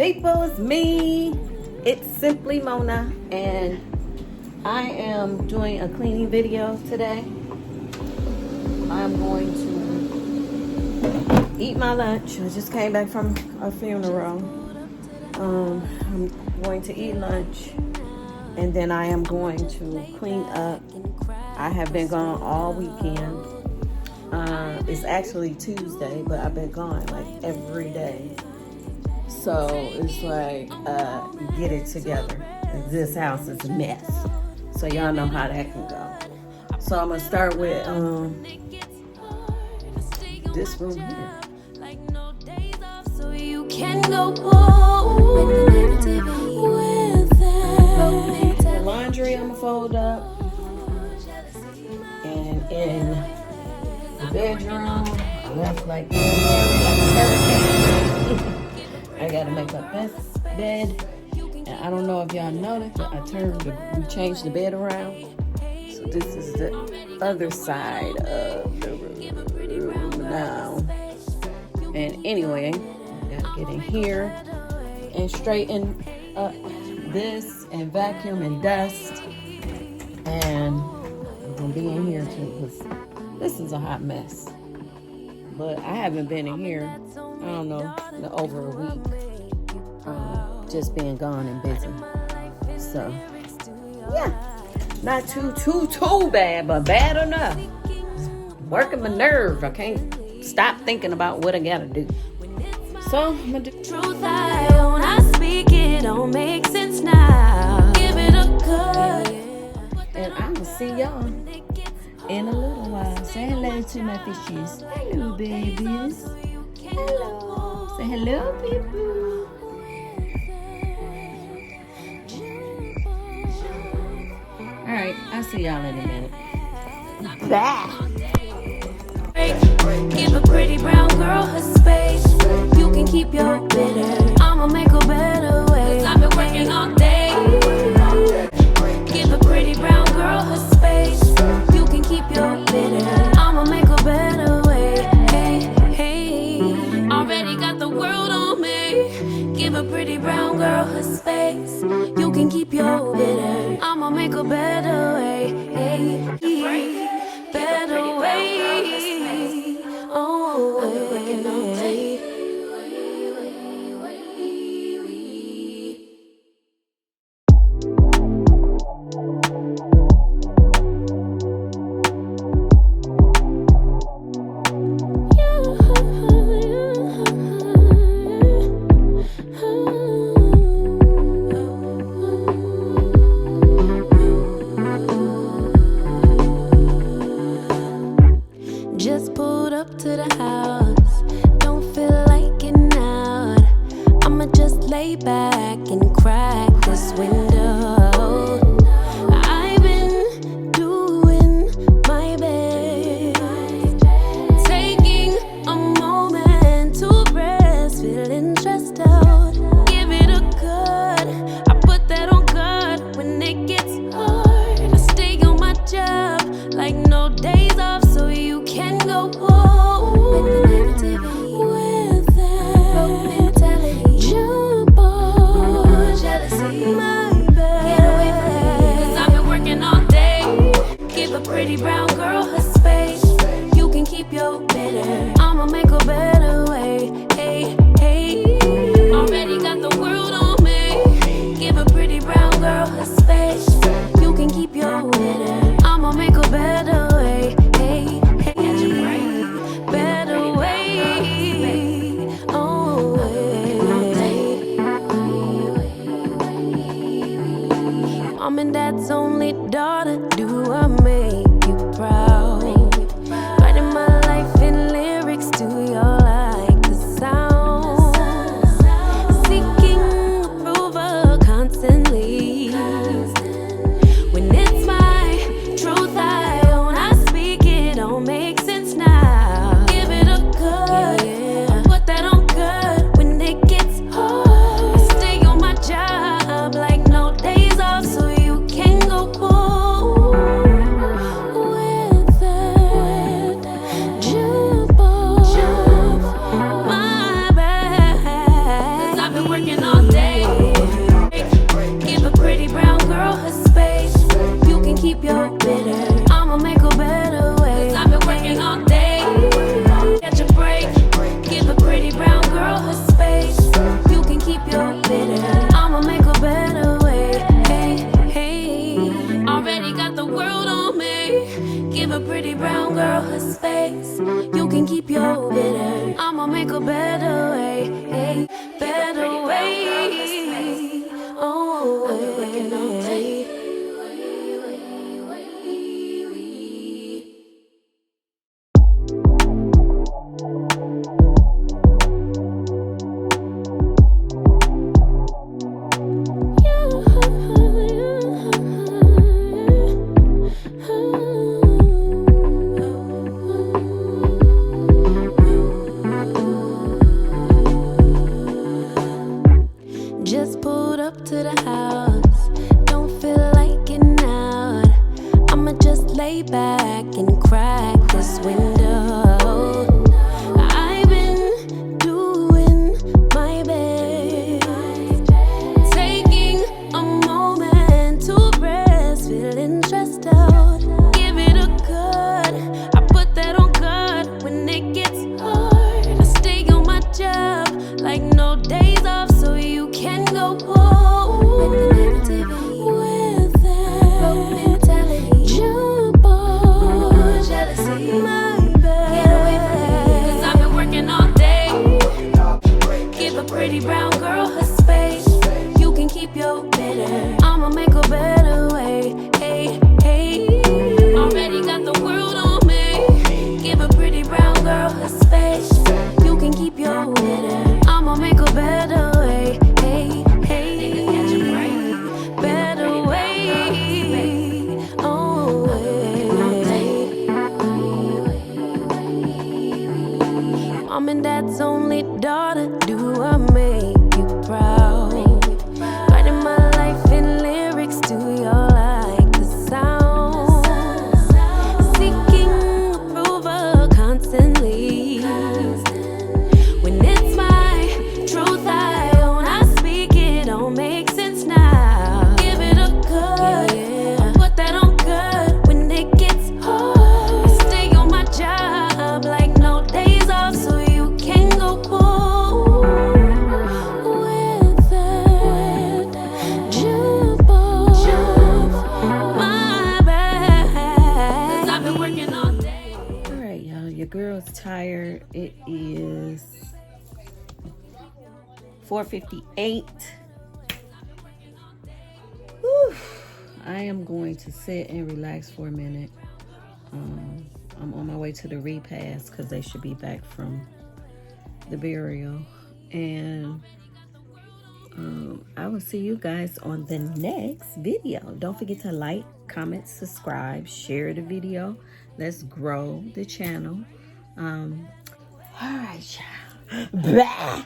people, it's me. It's Simply Mona, and I am doing a cleaning video today. I'm going to eat my lunch. I just came back from a funeral. I'm going to eat lunch, and then I am going to clean up. I have been gone all weekend. It's actually Tuesday, but I've been gone like every day. So it's like, get it together. This house is a mess. So y'all know how that can go. So I'm gonna start with this room here. You can go with The laundry I'm gonna fold up. And in the bedroom, I left like a hurricane. I gotta make up this bed. And I don't know if y'all noticed, but we changed the bed around. So this is the other side of the room now. And anyway, I gotta get in here and straighten up this and vacuum and dust. And I'm gonna be in here too, because this is a hot mess. But I haven't been in here, I don't know, in over a week. Just being gone and busy. So, yeah. Not too bad, but bad enough. Working my nerve. I can't stop thinking about what I gotta do. So, I'm gonna do. truth. When I speak, it don't make sense now. Give it a good. And I will see y'all in a little while. Say hello to my fishes. Hello, babies. Hello. Say hello, people. Alright, I'll see y'all in a minute. Bye. Give a pretty brown girl her space. You can keep your bitter. I'ma make a better way. 'Cause I've been working all day. Give a pretty brown girl her space. You can keep your bitter. I'ma make a better way. Hey, hey. Already got the world on me. Give a pretty brown girl her space. You can keep your bitter. I'ma make a better way. Hey, better way. Oh, hey. Just pulled up to the house. Don't feel like getting out. I'ma just lay back and crack this window. I've been doing my best, taking a moment to rest, feeling stressed out. Give it a good. I put that on God when it gets hard. I stay on my job like no days off, so you can go with the negativity, with that broke mentality. Jump on jealousy, my bad. Get away from me, 'cause I've been working all day. Give a pretty brown girl her space. You can keep your bitter. I'ma make a better way. Hey, hey. Already got the world on me. Give a pretty brown girl her space. You can keep your bitter. I'ma make a better way. Hey, hey. Better way. Oh, hey. Mom and dad's only daughter. Do I make you proud? Writing my life in lyrics. Do you like the sound? Seeking approval constantly. When it's my truth, I Give a pretty brown girl her space. You can keep your bitter. I'ma make a better way, hey, better way. Oh, way. Just pulled up to the house. Don't feel like getting out. I'ma just lay back and crack this window. I've been doing my best, taking a moment to rest, feeling stressed out. Give it a good. I put that on God when it gets hard. I stay on my job like no days off, so you can go home with that mentality. Jump on jealousy, my bad. Get away from me, 'cause I've been working all day. Give a pretty brown girl her space. You can keep your bitter. I'ma make a better way. Hey, hey. Already got the world on me. Give a pretty brown girl her space. You can keep your bitter. I'ma make a better way. Hey, hey. Better way. Oh, way. Mom and dad's only daughter. Do I make you proud? Writing my life in lyrics. Do y'all like the sound? Seeking approval constantly. When it's my truth I own, I speak it. Don't make sense now. Give it a good. Put that on good when it gets hard. Stay on my job like no days off, so you can go home with that. Jump on my back, 'cause I've been working all day. All right, y'all. Your girl's tired. It is 4:58. Whew. I am going to sit and relax for a minute. I'm on my way to the repast because they should be back from the burial. And I will see you guys on the next video. Don't forget to like, comment, subscribe, share the video. Let's grow the channel. All right, child. Bye.